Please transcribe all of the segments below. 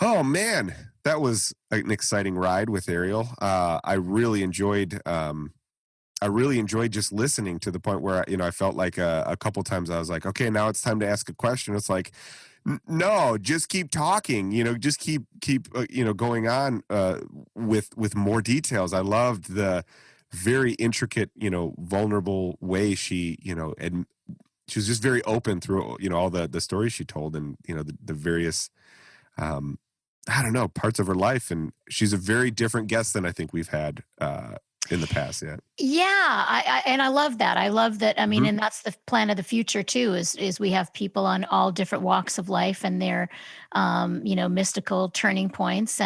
Oh man, that was an exciting ride with Ariel. I really enjoyed just listening to the point where I felt like a couple times I was like, okay, now it's time to ask a question. It's like, no, just keep talking. Just keep going on with more details. I loved the very intricate, vulnerable way and she was just very open through all the stories she told, and the various um, I don't know, parts of her life. And she's a very different guest than I think we've had in the past yet. Yeah, and I love that. I love that. I mean, Mhm. and that's the plan of the future too. Is we have people on all different walks of life and their, mystical turning points,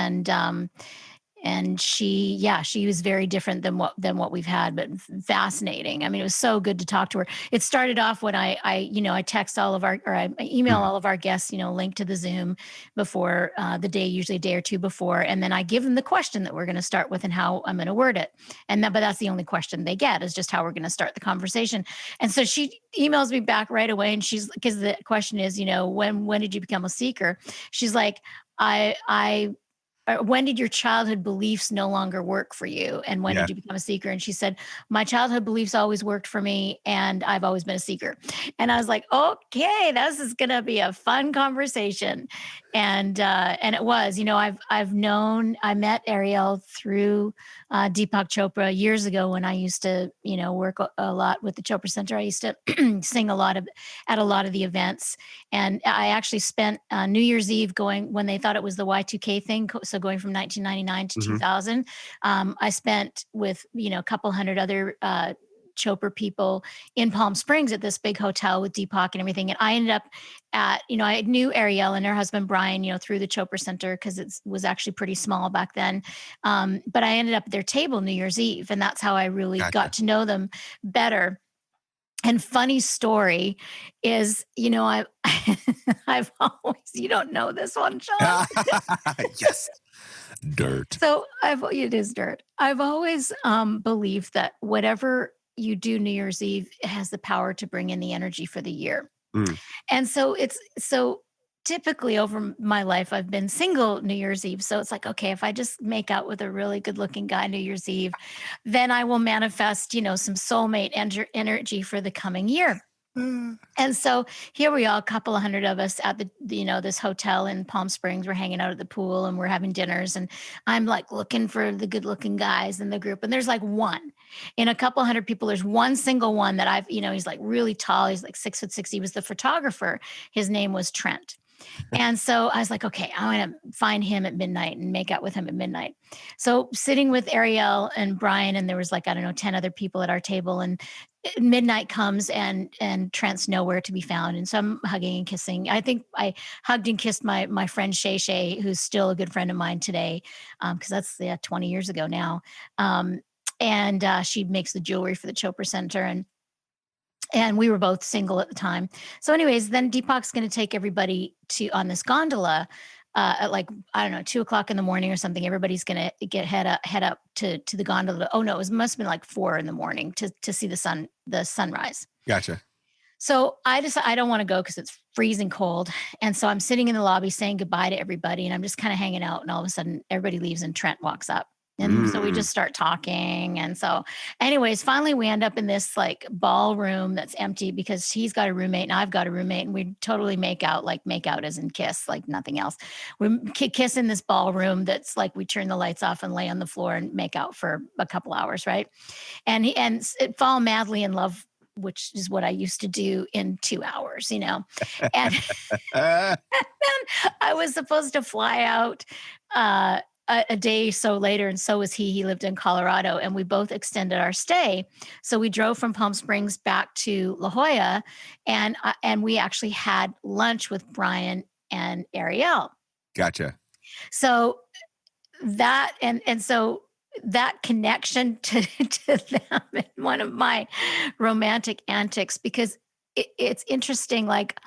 and she was very different than what we've had, but fascinating. I mean, it was so good to talk to her. It started off when I text all of our, or I email Mm. all of our guests, link to the Zoom before the day, usually a day or two before, and then I give them the question that we're going to start with and how I'm going to word it. But that's the only question they get, is just how we're going to start the conversation. And so she emails me back right away, and she's, because the question is, when did you become a seeker? She's like, I when did your childhood beliefs no longer work for you? And when Yeah. did you become a seeker? And she said, my childhood beliefs always worked for me, and I've always been a seeker. And I was like, okay, this is going to be a fun conversation. And it was, I met Ariel through Deepak Chopra years ago when I used to, work a lot with the Chopra Center. I used to sing at a lot of the events, and I actually spent New Year's Eve going when they thought it was the Y2K thing. So going from 1999 to Hmm. 2000, I spent with, a couple hundred other Chopra people in Palm Springs at this big hotel with Deepak and everything. And I ended up I knew Arielle and her husband Brian, through the Chopra Center, because it was actually pretty small back then. But I ended up at their table New Year's Eve, and that's how I really got Gotcha. to know them better. And funny story is, I I've always, you don't know this one, Sean. Yes. Dirt. So it is dirt. I've always believed that whatever you do New Year's Eve has the power to bring in the energy for the year. Mm. And so typically over my life, I've been single New Year's Eve. So it's like, okay, if I just make out with a really good looking guy New Year's Eve, then I will manifest, some soulmate energy for the coming year. Uh, And so here we are, a couple of hundred of us at this hotel in Palm Springs. We're hanging out at the pool and we're having dinners. And I'm like looking for the good looking guys in the group. And there's like one in a couple hundred people. There's one single one that he's like really tall. He's like 6'6". He was the photographer. His name was Trent. And so I was like, okay, I'm going to find him at midnight and make out with him at midnight. So sitting with Ariel and Brian, and there was like, I don't know, 10 other people at our table. And midnight comes, and Trent's nowhere to be found. And so I'm hugging and kissing. I think I hugged and kissed my friend Shay Shay, who's still a good friend of mine today. Because that's 20 years ago now. And she makes the jewelry for the Chopra Center. And we were both single at the time. So, anyways, then Deepak's going to take everybody to on this gondola at like, I don't know, 2 o'clock in the morning or something. Everybody's going to head up to the gondola. Oh no, must have been like 4 in the morning to see the sunrise. Gotcha. So I don't want to go because it's freezing cold. And so I'm sitting in the lobby saying goodbye to everybody, and I'm just kind of hanging out. And all of a sudden, everybody leaves, and Trent walks up. And so we Mm. just start talking. And so, anyways, finally we end up in this like ballroom that's empty because he's got a roommate and I've got a roommate, and we totally make out as in kiss, like nothing else. We kiss in this ballroom that's like we turn the lights off and lay on the floor and make out for a couple hours, right? And fall madly in love, which is what I used to do in 2 hours, And Ah, then I was supposed to fly out a day so later, and so was he. He lived in Colorado, and we both extended our stay. So we drove from Palm Springs back to La Jolla, and we actually had lunch with Brian and Ariel. gotcha. So so that connection to them and one of my romantic antics, because it's interesting, like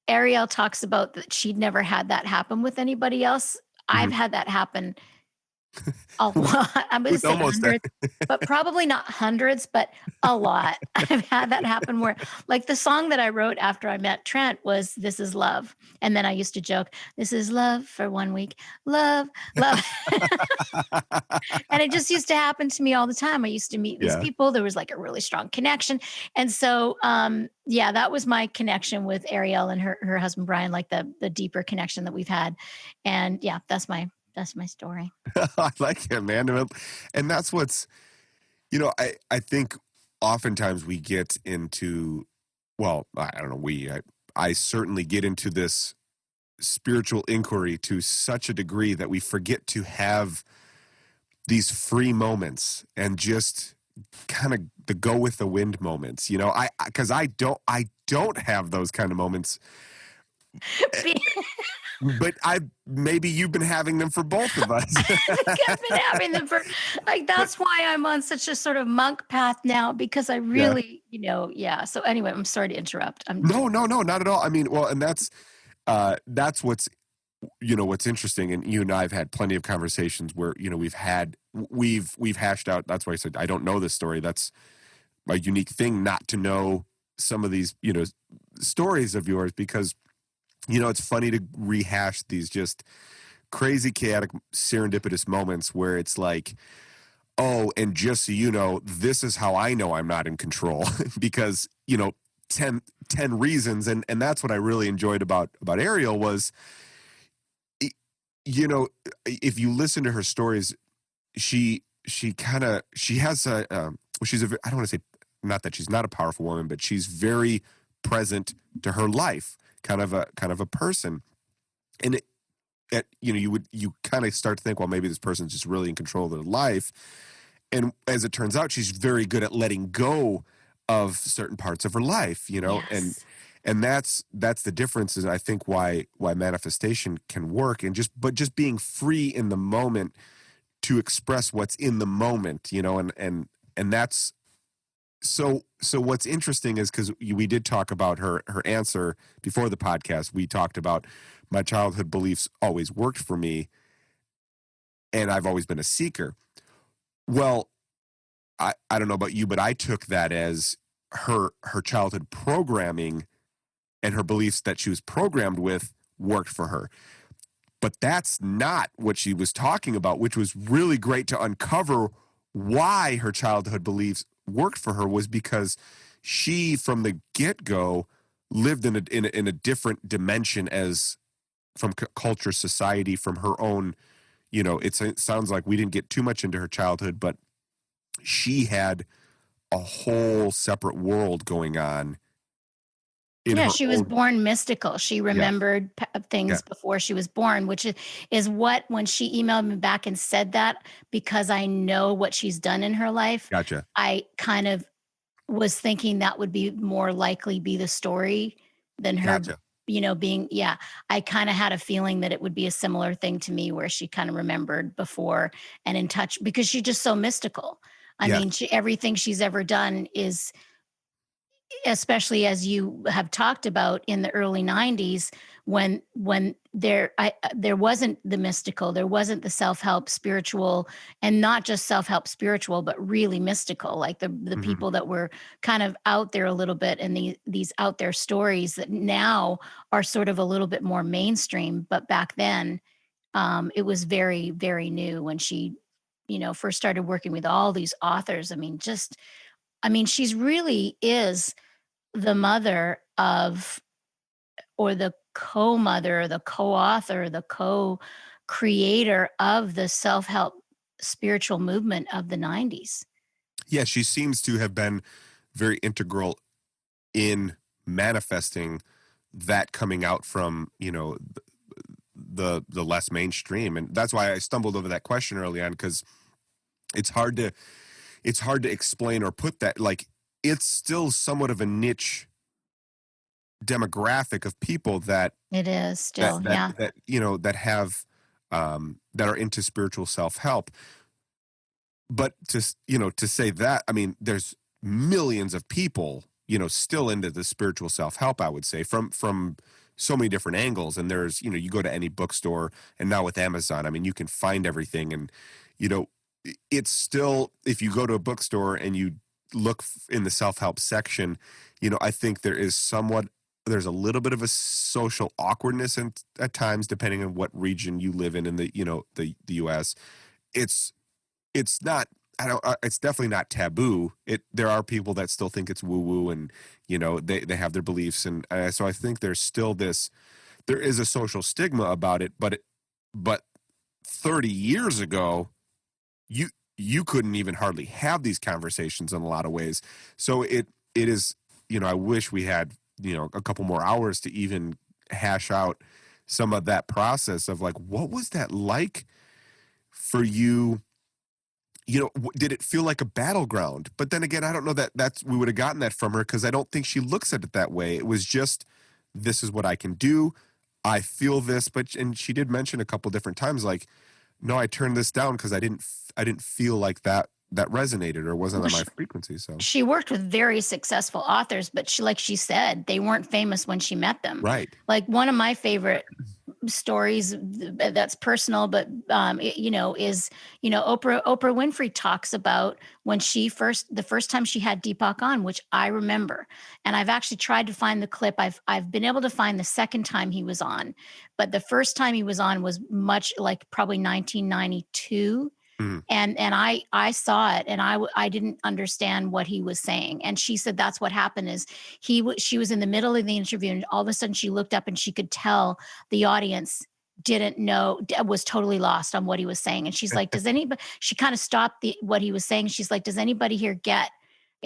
Ariel talks about that she'd never had that happen with anybody else. I've Mhm. had that happen A lot. I'm gonna With say almost that. hundreds, but probably not hundreds, but a lot. I've had that happen where like the song that I wrote after I met Trent was "This Is Love," and then I used to joke, "This is love for 1 week. Love, love." And it just used to happen to me all the time. I used to meet these Yeah. people, there was like a really strong connection, and so, yeah, that was my connection with Arielle and her husband, Brian, like the deeper connection that we've had, and yeah, that's my story. I like it, man. And that's what's, I think oftentimes we get into, well, I don't know, I certainly get into this spiritual inquiry to such a degree that we forget to have these free moments and just kind of the go with the wind moments. Because I don't have those kind of moments, eh, Be but I maybe you've been having them for both of us. I think I've been having them for like, But that's why I'm on such a sort of monk path now because I yeah. really, yeah. So anyway, I'm sorry to interrupt. No, no, no, not at all. I mean, well, and that's what's interesting, and you and I have had plenty of conversations where we've hashed out. That's why I said I don't know this story. That's a unique thing not to know some of these stories of yours, because it's funny to rehash these just crazy, chaotic, serendipitous moments where it's like, oh, and just so you know, this is how I know I'm not in control because 10 reasons. And that's what I really enjoyed about Ariel was, y- if you listen to her stories, she has well, I don't want to say, not that she's not a powerful woman, but she's very present to her life, kind of a person. And you kind of start to think, well, maybe this person's just really in control of their life. And as it turns out, she's very good at letting go of certain parts of her life, and Yes. that's the difference, is I think why manifestation can work, and just being free in the moment to express what's in the moment, and that's so what's interesting is, because we did talk about her answer before the podcast. We talked about my childhood beliefs always worked for me, and I've always been a seeker. Well, I don't know about you, but I took that as her childhood programming and her beliefs that she was programmed with worked for her. But that's not what she was talking about, which was really great to uncover. Why her childhood beliefs worked for her was because she, from the get-go, lived in a different dimension, as from culture, society, from her own. It sounds like we didn't get too much into her childhood, but she had a whole separate world going on in Yeah, her she was own. born mystical. She Yeah, remembered yeah, things before she was born, which is what, when she emailed me back and said that, because I know what she's done in her life, gotcha. I kind of was thinking that would be more likely be the story than her, Gotcha. being, yeah. I kind of had a feeling that it would be a similar thing to me where she kind of remembered before and in touch because she's just so mystical. I Yes. mean, everything she's ever done is, especially as you have talked about, in the early 90s, when there wasn't the mystical, there wasn't the self-help spiritual, and not just self-help spiritual but really mystical, like the Mhm. people that were kind of out there a little bit, and these out there stories that now are sort of a little bit more mainstream, but back then, it was very, very new when she first started working with all these authors. I mean, she's really is the mother of, or the co-mother, the co-author, the co-creator of the self-help spiritual movement of the 90s. Yeah, she seems to have been very integral in manifesting that, coming out from, the less mainstream. And that's why I stumbled over that question early on, because it's hard to it's hard to explain or put that, like, it's still somewhat of a niche demographic of people that It is still, yeah. that have that are into spiritual self-help. But to say that, I mean, there's millions of people, still into the spiritual self-help, I would say, from so many different angles. And there's, you go to any bookstore, and now with Amazon, I mean, you can find everything. And you know, it's still, if you go to a bookstore and you look in the self-help section, I think there's a little bit of a social awkwardness at times, depending on what region you live in the, the US. It's it's not, I don't it's definitely not taboo. There are people that still think it's woo woo, and they have their beliefs, and so I think there is a social stigma about it, but 30 years ago, you you couldn't even hardly have these conversations in a lot of ways. So it is, I wish we had, a couple more hours to even hash out some of that process of like, what was that like for you? Did it feel like a battleground? But then again, I don't know that's we would have gotten that from her, because I don't think she looks at it that way. It was just, this is what I can do. I feel this, and she did mention a couple different times, like, no, I turned this down because I didn't feel like that resonated or wasn't Well, on my frequency. So she worked with very successful authors, but like she said, they weren't famous when she met them. right, Like one of my favorite stories that's personal, but is Oprah Winfrey talks about when the first time she had Deepak on, which I remember, and I've actually tried to find the clip. I've been able to find the second time he was on, but the first time he was on was much like probably 1992. mm, And I saw it, and I didn't understand what he was saying. And she said that's what happened is she was in the middle of the interview, and all of a sudden she looked up and she could tell the audience didn't know, was totally lost on what he was saying. And she's like, does anybody, she kind of stopped what he was saying. She's like, does anybody here get,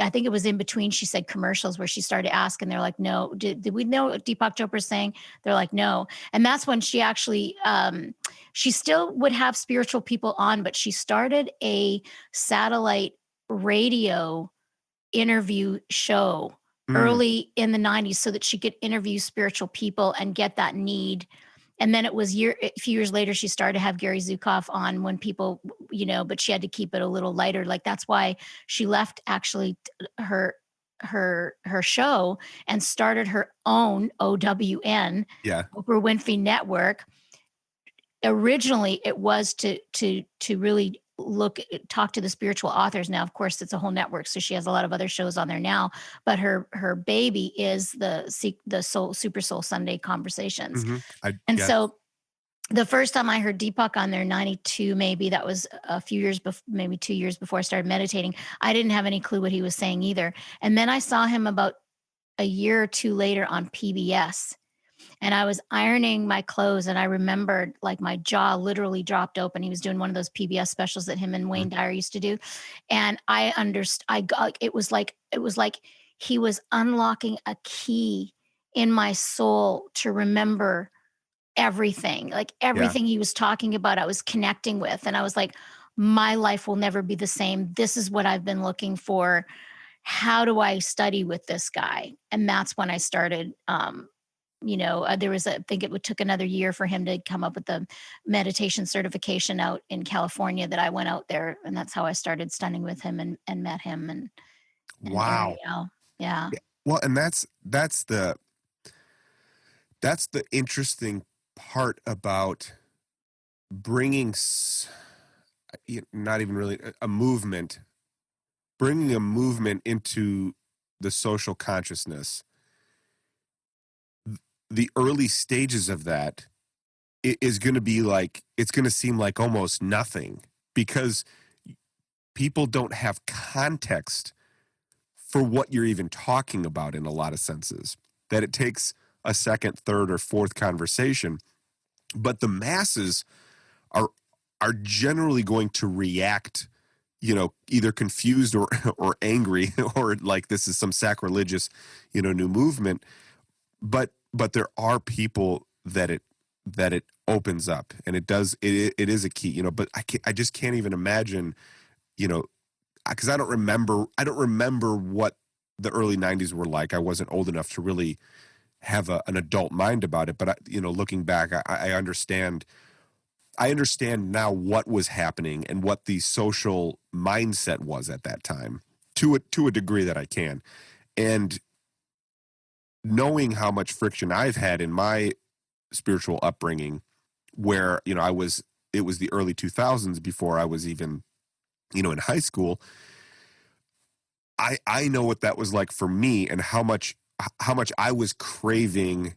I think it was in between, she said, commercials, where she started asking, they're like, no, did we know what Deepak Chopra is saying? They're like, no. And that's when she actually, she still would have spiritual people on, but she started a satellite radio interview show mm, early in the 90s so that she could interview spiritual people and get that need. And then it was a few years later, she started to have Gary Zukav on when people, but she had to keep it a little lighter. Like that's why she left actually her show and started her own OWN, yeah, Oprah Winfrey Network. Originally it was to really talk to the spiritual authors. Now of course it's a whole network, so she has a lot of other shows on there now, but her baby is the Super Soul Sunday Conversations. I And yes, so the first time I heard Deepak on there, 92, maybe that was a few years before, maybe 2 years before I started meditating. I didn't have any clue what he was saying either. And then I saw him about a year or two later on PBS, and I was ironing my clothes, and I remembered like my jaw literally dropped open. He was doing one of those PBS specials that him and mm, Wayne Dyer used to do. And I understood, I got, it was like he was unlocking a key in my soul to remember everything. Like yeah, everything he was talking about, I was connecting with. And I was like, my life will never be the same. This is what I've been looking for. How do I study with this guy? And that's when I started. There was I think took another year for him to come up with the meditation certification out in California, that I went out there, and that's how I started studying with him and met him and wow. Arielle. Yeah. Yeah. Well, and that's the interesting part about bringing not even really a movement, bringing a movement into the social consciousness. The early stages of that is going to be like, it's going to seem like almost nothing, because people don't have context for what you're even talking about in a lot of senses, that it takes a second, third, or fourth conversation. But the masses are are generally going to react, either confused or angry, or like this is some sacrilegious, new movement. But there are people that it opens up, and it is a key, but I just can't even imagine, you know because I don't remember what the early 90s were like. I wasn't old enough to really have an adult mind about it, but looking back, I understand now what was happening and what the social mindset was at that time, to a degree that I can. And knowing how much friction I've had in my spiritual upbringing, where I was it was the early 2000s before I was even, in high school. I know what that was like for me, and how much I was craving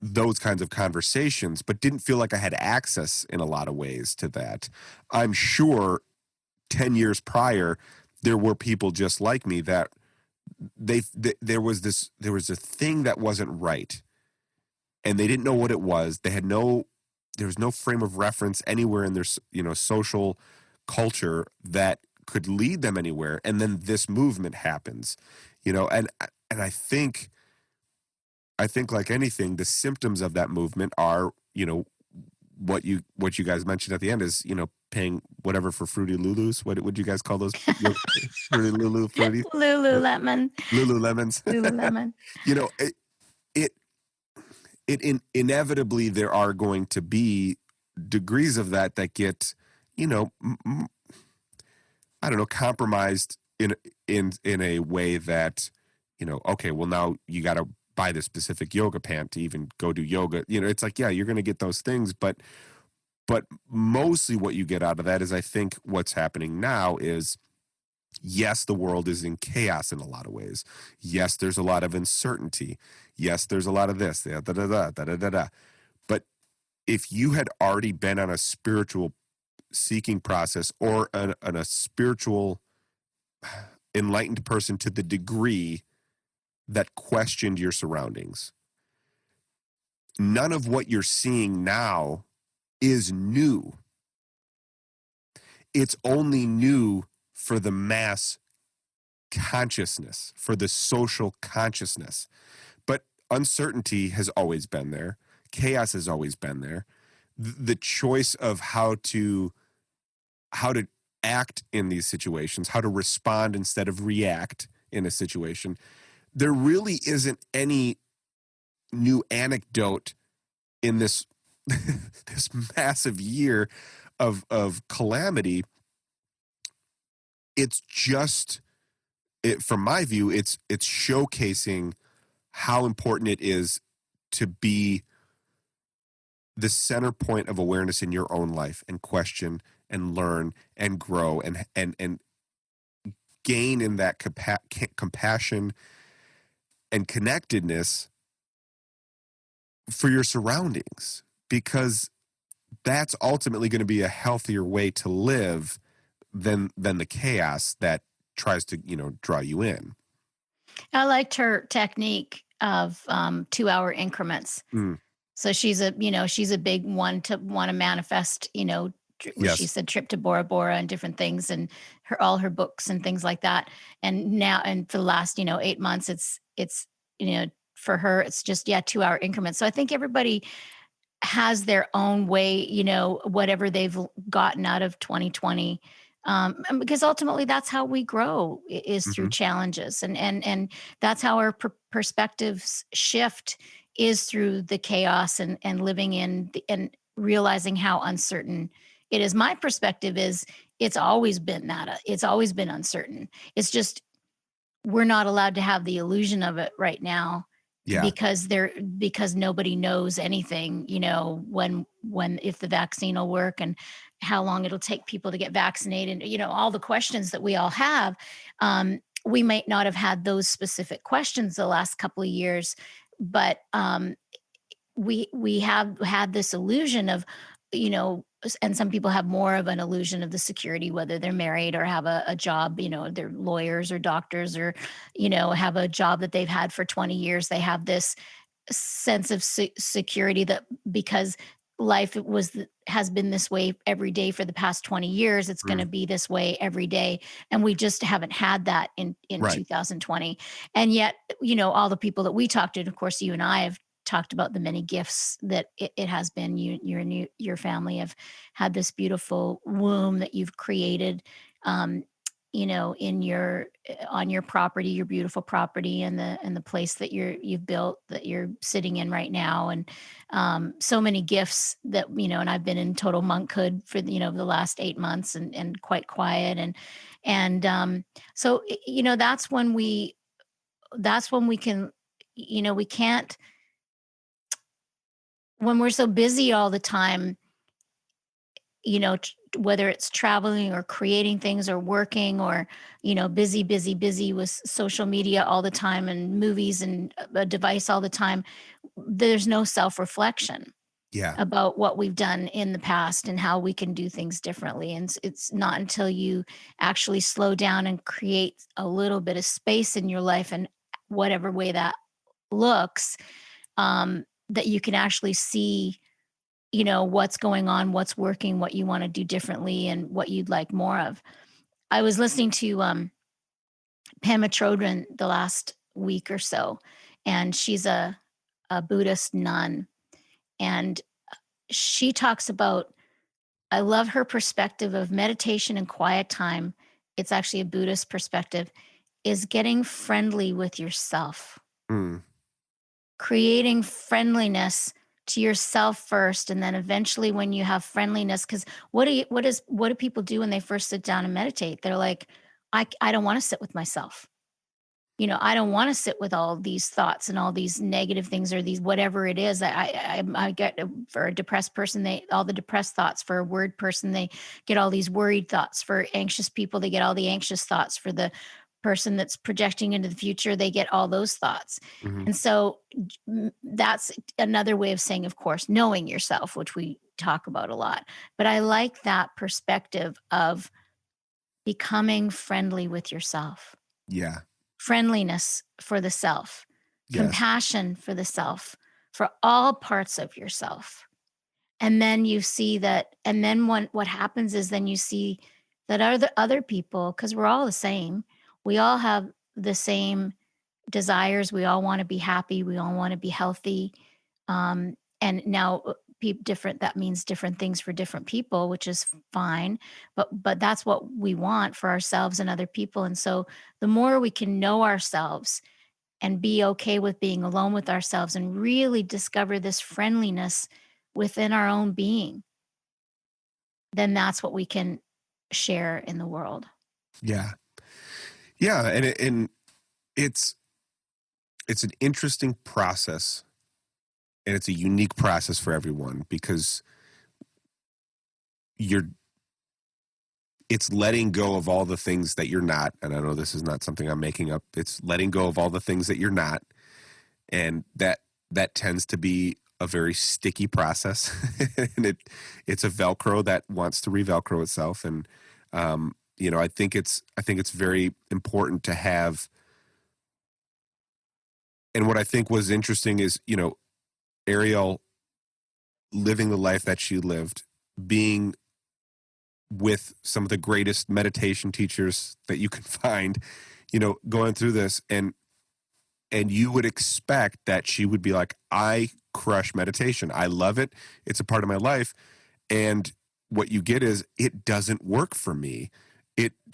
those kinds of conversations, but didn't feel like I had access in a lot of ways to that. I'm sure 10 years prior, there were people just like me that there was a thing that wasn't right, and they didn't know what it was. There was no frame of reference anywhere in their social culture that could lead them anywhere. And then this movement happens, and I think like anything, the symptoms of that movement are, what you guys mentioned at the end is, paying whatever for Fruity Lulus. What would you guys call those? Fruity Lulu, Fruity Lululemon, Lululemons. Lululemon. you know, it, it inevitably there are going to be degrees of that get, you know, I don't know, compromised in a way that, okay, well now you got to buy this specific yoga pant to even go do yoga. It's like, yeah, you're going to get those things, but mostly what you get out of that is, I think what's happening now is, yes, the world is in chaos in a lot of ways. Yes, there's a lot of uncertainty. Yes, there's a lot of this, da da da da da da da. Da. But if you had already been on a spiritual seeking process, or a spiritual enlightened person to the degree that questioned your surroundings, none of what you're seeing now is new. It's only new for the mass consciousness, for the social consciousness. But uncertainty has always been there. Chaos has always been there. The choice of how to act in these situations, how to respond instead of react in a situation. There really isn't any new anecdote in this this massive year of calamity. It's just, from my view, it's showcasing how important it is to be the center point of awareness in your own life, and question and learn and grow and gain in that compassion and connectedness for your surroundings, because that's ultimately going to be a healthier way to live than the chaos that tries to, draw you in. I liked her technique of 2 hour increments. Mm, So she's a big one to want to manifest, what she yes. said, trip to Bora Bora and different things, and all her books and things like that. And now, and for the last, 8 months, you know, for her, it's just, yeah, 2 hour increments. So I think everybody has their own way, whatever they've gotten out of 2020. And because ultimately that's how we grow, is through Hmm. challenges, and that's how our perspectives shift, is through the chaos, and living and realizing how uncertain it is. My perspective is, it's always been it's always been uncertain. It's just, we're not allowed to have the illusion of it right now, Yeah. because nobody knows anything, when if the vaccine will work, and how long it'll take people to get vaccinated, all the questions that we all have. We might not have had those specific questions the last couple of years, but we have had this illusion of, and some people have more of an illusion of the security, whether they're married or have a job, they're lawyers or doctors, or have a job that they've had for 20 years. They have this sense of security, that because life has been this way every day for the past 20 years, it's going Mm, to be this way every day, and we just haven't had that in right. 2020. And yet, all the people that we talked to, and of course you and I have talked about the many gifts that it has been. You and your family have had this beautiful womb that you've created, um, in your on your property, your beautiful property, and the place that you've built, that you're sitting in right now. And so many gifts that, and I've been in total monkhood for the last 8 months, and quite quiet. And so, that's when we can, we can't, when we're so busy all the time, whether it's traveling or creating things or working or, busy, busy, busy with social media all the time and movies and a device all the time, there's no self reflection Yeah. about what we've done in the past and how we can do things differently. And it's not until you actually slow down and create a little bit of space in your life and whatever way that looks, that you can actually see, what's going on, what's working, what you want to do differently, and what you'd like more of. I was listening to Pema Chodron the last week or so, and she's a Buddhist nun. And she talks about, I love her perspective of meditation and quiet time. It's actually a Buddhist perspective, is getting friendly with yourself, Mm. creating friendliness to yourself first, and then eventually when you have friendliness, because what do people do when they first sit down and meditate? They're like, I don't want to sit with myself. I don't want to sit with all these thoughts and all these negative things or these whatever it is. I get, for a depressed person, they all the depressed thoughts. For a worried person, they get all these worried thoughts. For anxious people, they get all the anxious thoughts. For the person that's projecting into the future, they get all those thoughts. Hmm. And so that's another way of saying, of course, knowing yourself, which we talk about a lot. But I like that perspective of becoming friendly with yourself, Yeah. friendliness for the self, Yes. compassion for the self, for all parts of yourself. And then you see that, and then what happens is then you see that other people, because we're all the same, we all have the same desires. We all want to be happy. We all want to be healthy. And now different, that means different things for different people, which is fine. But that's what we want for ourselves and other people. And so the more we can know ourselves and be okay with being alone with ourselves and really discover this friendliness within our own being, then that's what we can share in the world. Yeah. Yeah. And it's it's an interesting process, and it's a unique process for everyone because you're it's letting go of all the things that you're not. And I know this is not something I'm making up. It's letting go of all the things that you're not. And that tends to be a very sticky process. And it's a Velcro that wants to re-Velcro itself. And I think it's very important to have. And what I think was interesting is, Arielle living the life that she lived, being with some of the greatest meditation teachers that you can find, going through this, and you would expect that she would be like, I crush meditation. I love it. It's a part of my life. And what you get is it doesn't work for me.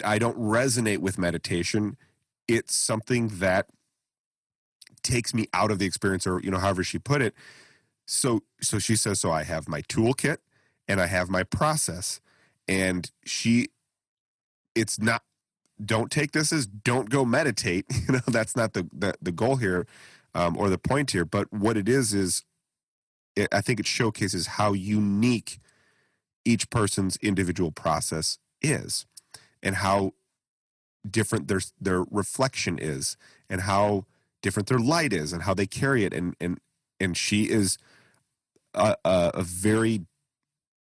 I don't resonate with meditation. It's something that takes me out of the experience, or however she put it. So she says, so I have my toolkit and I have my process. And it's not, don't take this as don't go meditate. That's not the goal here, or the point here. But what it is I think it showcases how unique each person's individual process is, and how different their reflection is, and how different their light is, and how they carry it. And she is a very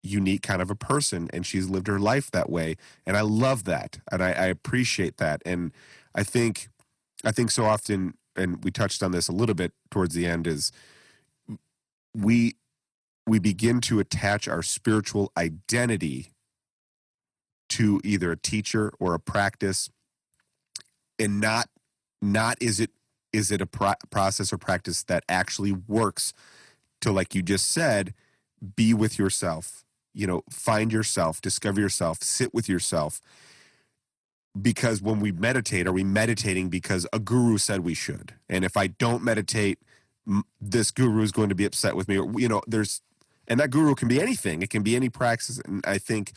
unique kind of a person, and she's lived her life that way, and I love that, and I appreciate that. And I think I think so often, and we touched on this a little bit towards the end, is we we begin to attach our spiritual identity to either a teacher or a practice, and not is it a process or practice that actually works to, like you just said, be with yourself, find yourself, discover yourself, sit with yourself. Because when we meditate, are we meditating because a guru said we should? And if I don't meditate, this guru is going to be upset with me. Or, and that guru can be anything. It can be any practice. And I think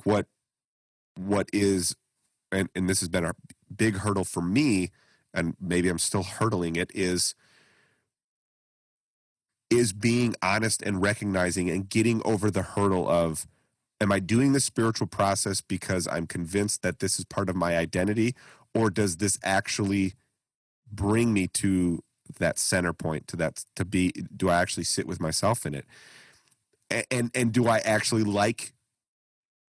what is, and this has been a big hurdle for me, and maybe I'm still hurdling it, is being honest and recognizing and getting over the hurdle of, am I doing the spiritual process because I'm convinced that this is part of my identity, or does this actually bring me to that center point, to that, to be, do I actually sit with myself in it? And do I actually like,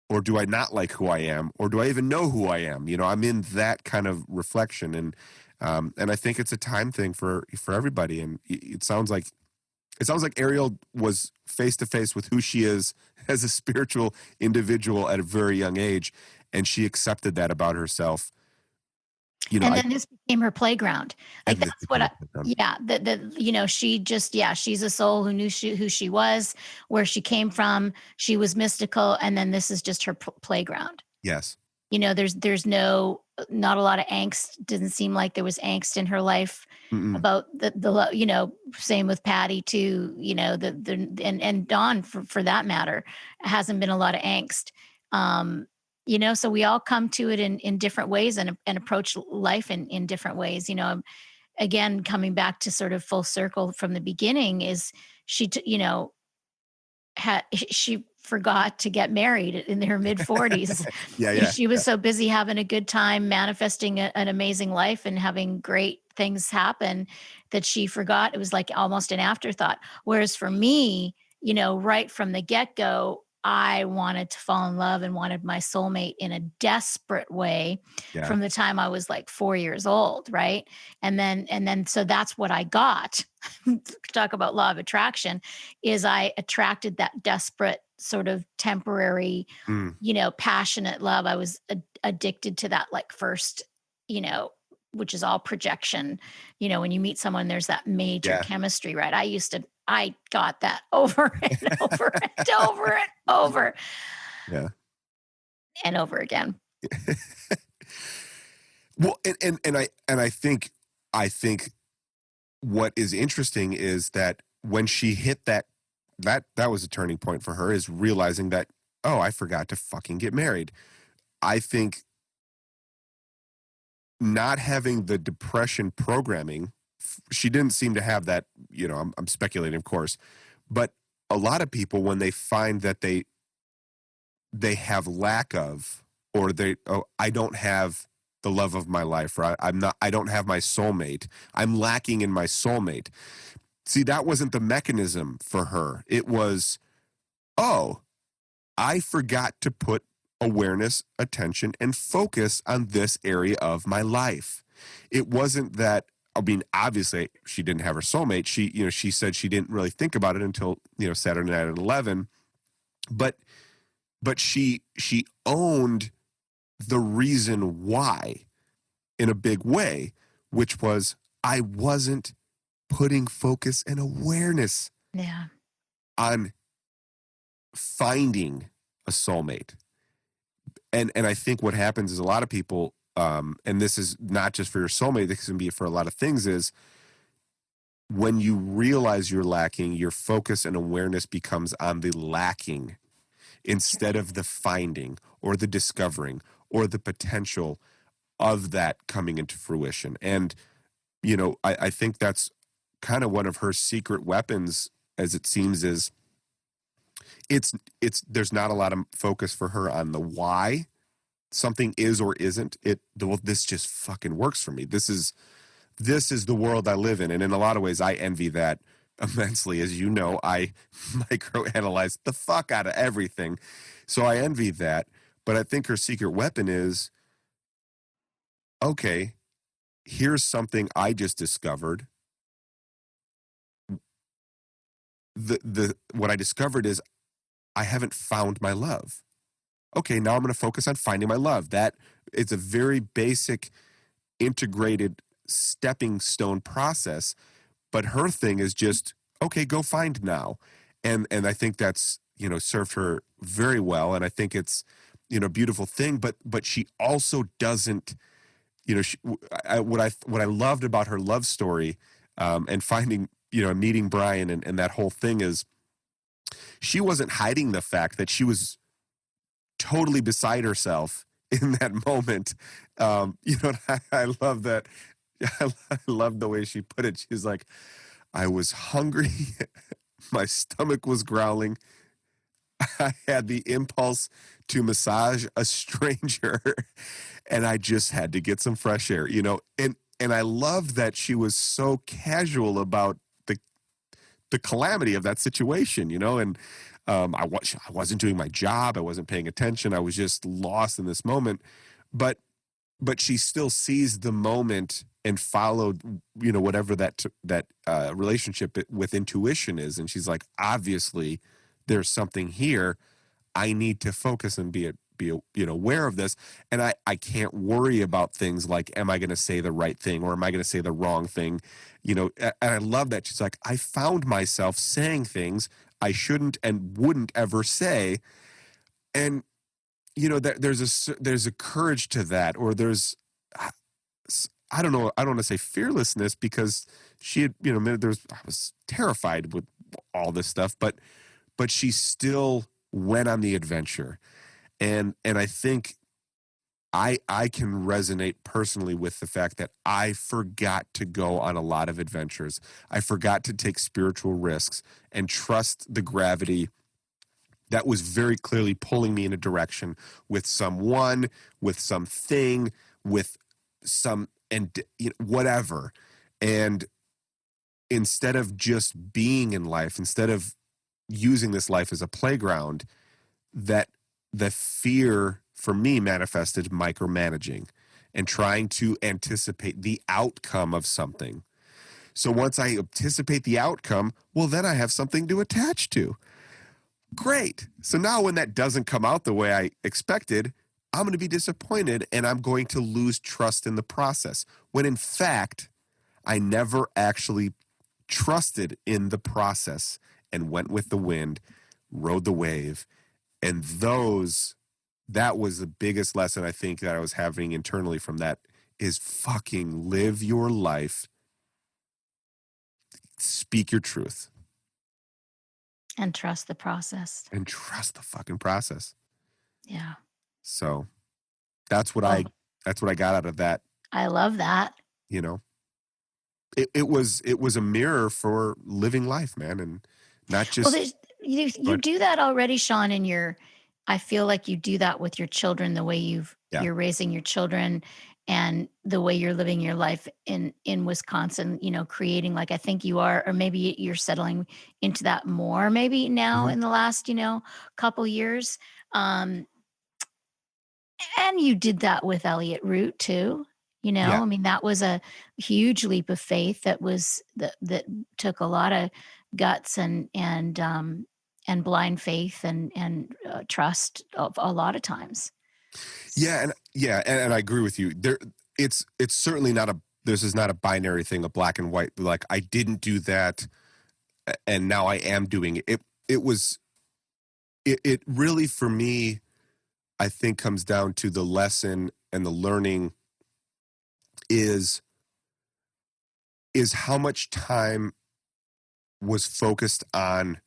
or do I not like who I am, or do I even know who I am? I'm in that kind of reflection, and I think it's a time thing for everybody. And it sounds like Arielle was face to face with who she is as a spiritual individual at a very young age, and she accepted that about herself. And I then this became her playground. Like and this that's what became a I, playground. yeah, she just, yeah, she's a soul who knew who she was, where she came from. She was mystical. And then this is just her playground. Yes. There's no, not a lot of angst. Didn't seem like there was angst in her life Mm-mm. about same with Patty too, and Dawn for that matter, hasn't been a lot of angst. Um, so we all come to it in different ways and approach life in different ways. Again, coming back to sort of full circle from the beginning is she forgot to get married in her mid 40s. Yeah, yeah, She was yeah. so busy having a good time, manifesting an amazing life and having great things happen that she forgot. It was like almost an afterthought. Whereas for me, right from the get go, I wanted to fall in love and wanted my soulmate in a desperate way Yeah. from the time I was like 4 years old. Right. And then, so that's what I got. Talk about law of attraction, is I attracted that desperate sort of temporary, Mm, passionate love. I was addicted to that, like first, you know, which is all projection. When you meet someone, there's that major yeah. chemistry, right? I got that over and over and over and over Yeah. and over again. Well, and I think what is interesting is that when she hit that was a turning point for her, is realizing that, oh, I forgot to fucking get married. I think not having the depression programming, she didn't seem to have that. I'm speculating, of course, but a lot of people, when they find that they have lack of, or I don't have the love of my life, or I don't have my soulmate, I'm lacking in my soulmate. See, that wasn't the mechanism for her. It was, oh, I forgot to put awareness, attention, and focus on this area of my life. It wasn't that, I mean, obviously she didn't have her soulmate. She said she didn't really think about it until, Saturday night at 11. But she owned the reason why in a big way, which was, I wasn't putting focus and awareness Yeah. on finding a soulmate. And I think what happens is, a lot of people, and this is not just for your soulmate, this can be for a lot of things, is when you realize you're lacking, your focus and awareness becomes on the lacking That's instead right. of the finding or the discovering or the potential of that coming into fruition. And, I think that's kind of one of her secret weapons, as it seems, is it's there's not a lot of focus for her on the why something is or isn't. Well, this just fucking works for me. This is the world I live in. And in a lot of ways, I envy that immensely. As you know, I microanalyze the fuck out of everything. So I envy that. But I think her secret weapon is, okay, here's something I just discovered. The what I discovered is, I haven't found my love. Okay, now I'm going to focus on finding my love. That is a very basic, integrated stepping stone process. But her thing is just, okay, go find now. And I think that's, served her very well. And I think it's, a beautiful thing. But she also doesn't, she, what I loved about her love story, and finding, meeting Brian, and that whole thing, is she wasn't hiding the fact that she was totally beside herself in that moment. I love that. I love the way she put it. She's like, I was hungry. My stomach was growling. I had the impulse to massage a stranger and I just had to get some fresh air, and I loved that she was so casual about the the calamity of that situation, and I wasn't doing my job, I wasn't paying attention, I was just lost in this moment, but she still seized the moment and followed, whatever that relationship with intuition is, and she's like, obviously, there's something here. I need to focus and be aware of this, and I can't worry about things like, am I going to say the right thing or am I going to say the wrong thing, and I love that she's like, I found myself saying things I shouldn't and wouldn't ever say, and there's a courage to that, or there's I don't know, I don't want to say fearlessness, because she had, I was terrified with all this stuff, but she still went on the adventure. And I think I can resonate personally with the fact that I forgot to go on a lot of adventures. I forgot to take spiritual risks and trust the gravity that was very clearly pulling me in a direction, with someone, with something, with some, and whatever. And instead of just being in life, instead of using this life as a playground, that the fear for me manifested micromanaging and trying to anticipate the outcome of something. So once I anticipate the outcome, well, then I have something to attach to. Great. So now when that doesn't come out the way I expected, I'm going to be disappointed and I'm going to lose trust in the process. When in fact, I never actually trusted in the process and went with the wind, rode the wave. And that was the biggest lesson I think that I was having internally from that, is fucking live your life. Speak your truth. And trust the process. And trust the fucking process. Yeah. So that's what I got out of that. I love that. It was a mirror for living life, man, and not just. Well, you do that already, Sean, I feel like you do that with your children, the way you're raising your children and the way you're living your life in Wisconsin, creating, like, I think you are, or maybe you're settling into that more maybe now in the last, couple years. And you did that with Elliott Root too. Yeah. I mean, that was a huge leap of faith that took a lot of guts and blind faith and trust of a lot of times. Yeah, and I agree with you. It's certainly not this is not a binary thing, a black and white. Like, I didn't do that, and now I am doing it. It really, for me, I think, comes down to the lesson and the learning is how much time was focused on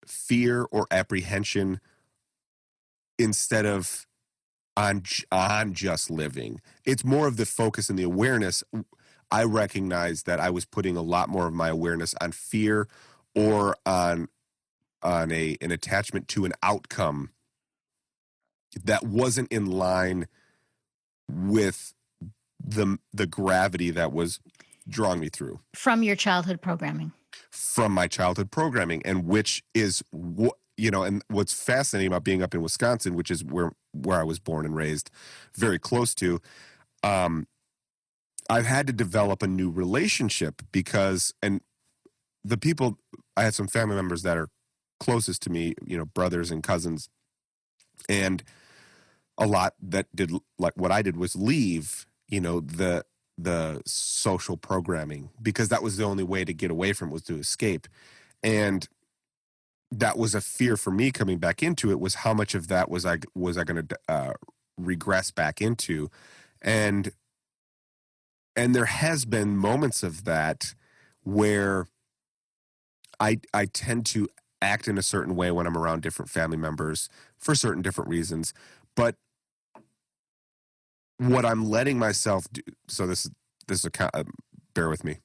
fear or apprehension instead of on just living. It's more of the focus and the awareness. I recognize that I was putting a lot more of my awareness on fear or on an attachment to an outcome that wasn't in line with the gravity that was drawing me through from your childhood programming. From my childhood programming, and which is what, and what's fascinating about being up in Wisconsin, which is where I was born and raised, very close to, I've had to develop a new relationship because, and the people, I had some family members that are closest to me, brothers and cousins, and a lot that did like what I did was leave, the social programming, because that was the only way to get away from it, was to escape. And that was a fear for me coming back into it, was how much of that was I going to regress back into. And there has been moments of that where I tend to act in a certain way when I'm around different family members for certain different reasons. But what I'm letting myself do, so this is bear with me.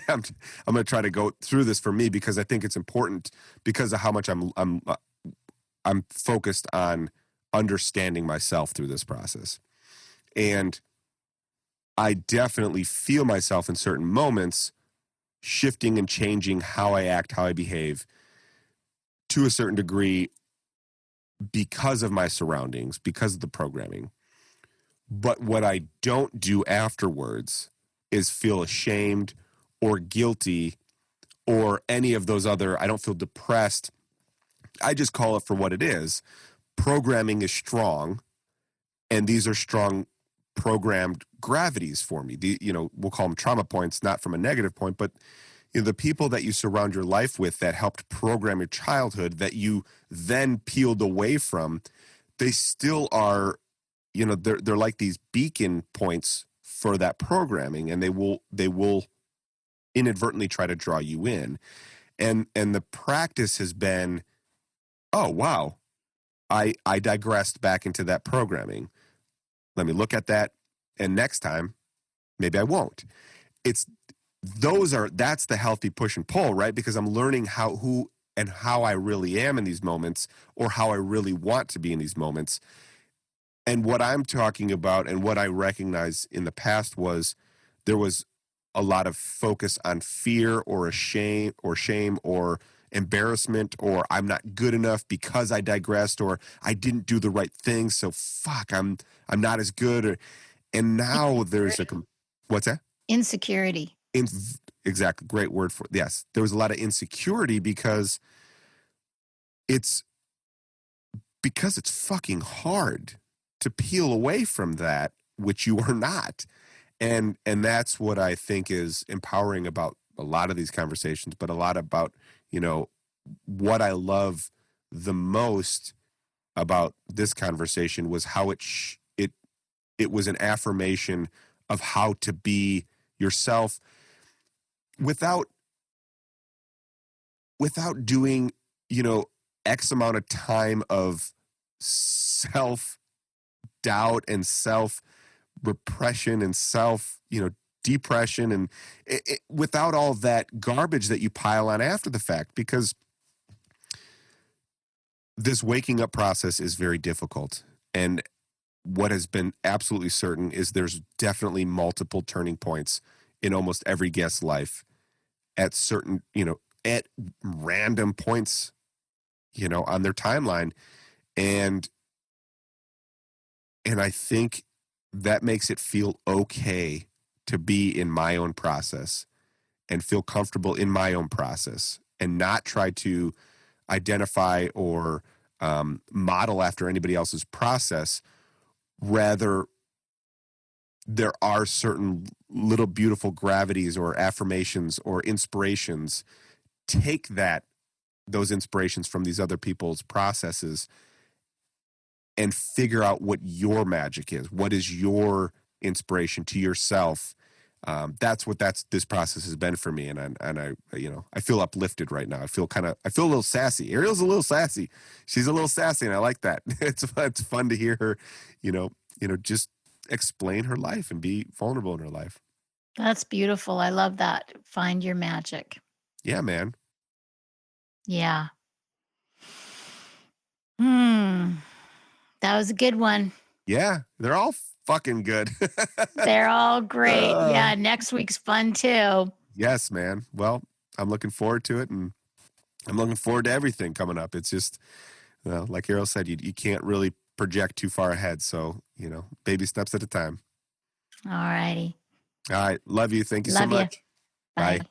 I'm going to try to go through this for me, because I think it's important, because of how much I I'm focused on understanding myself through this process. And I definitely feel myself in certain moments shifting and changing how I act, how I behave to a certain degree because of my surroundings, because of the programming. But what I don't do afterwards is feel ashamed or guilty or any of those other, I don't feel depressed. I just call it for what it is. Programming is strong, and these are strong programmed gravities for me. We'll call them trauma points, not from a negative point, but the people that you surround your life with that helped program your childhood that you then peeled away from, they still are, they're like these beacon points for that programming, and they will inadvertently try to draw you in. And the practice has been, oh wow, I digressed back into that programming. Let me look at that, and next time maybe I won't. It's that's the healthy push and pull, right? Because I'm learning who and how I really am in these moments, or how I really want to be in these moments. And what I'm talking about and what I recognize in the past was there was a lot of focus on fear or shame or embarrassment, or I'm not good enough because I digressed, or I didn't do the right thing, so fuck, I'm not as good. And now there's what's that? Insecurity. Exactly. Great word for it. Yes. There was a lot of insecurity because it's fucking hard to peel away from that which you are not. And that's what I think is empowering about a lot of these conversations, but a lot about, what I love the most about this conversation was how it was an affirmation of how to be yourself without doing, X amount of time of self doubt and self repression and self, depression, and without all that garbage that you pile on after the fact, because this waking up process is very difficult. And what has been absolutely certain is there's definitely multiple turning points in almost every guest's life at certain, at random points, on their timeline. And I think that makes it feel okay to be in my own process and feel comfortable in my own process and not try to identify or model after anybody else's process. Rather, there are certain little beautiful gravities or affirmations or inspirations. Take those inspirations from these other people's processes and figure out what your magic is. What is your inspiration to yourself? That's what this process has been for me, and I feel uplifted right now. I feel a little sassy. Arielle's a little sassy. She's a little sassy, and I like that. It's fun to hear her, just explain her life and be vulnerable in her life. That's beautiful. I love that. Find your magic. Yeah, man. Yeah. Hmm. That was a good one. Yeah, they're all fucking good. They're all great. Uh, Yeah, next week's fun too. yes, man. Well, I'm looking forward to it, and I'm looking forward to everything coming up. It's just, like Arielle said, you can't really project too far ahead. So, baby steps at a time. All righty. All right. Love you. Thank you so Love you. much. Bye. Bye.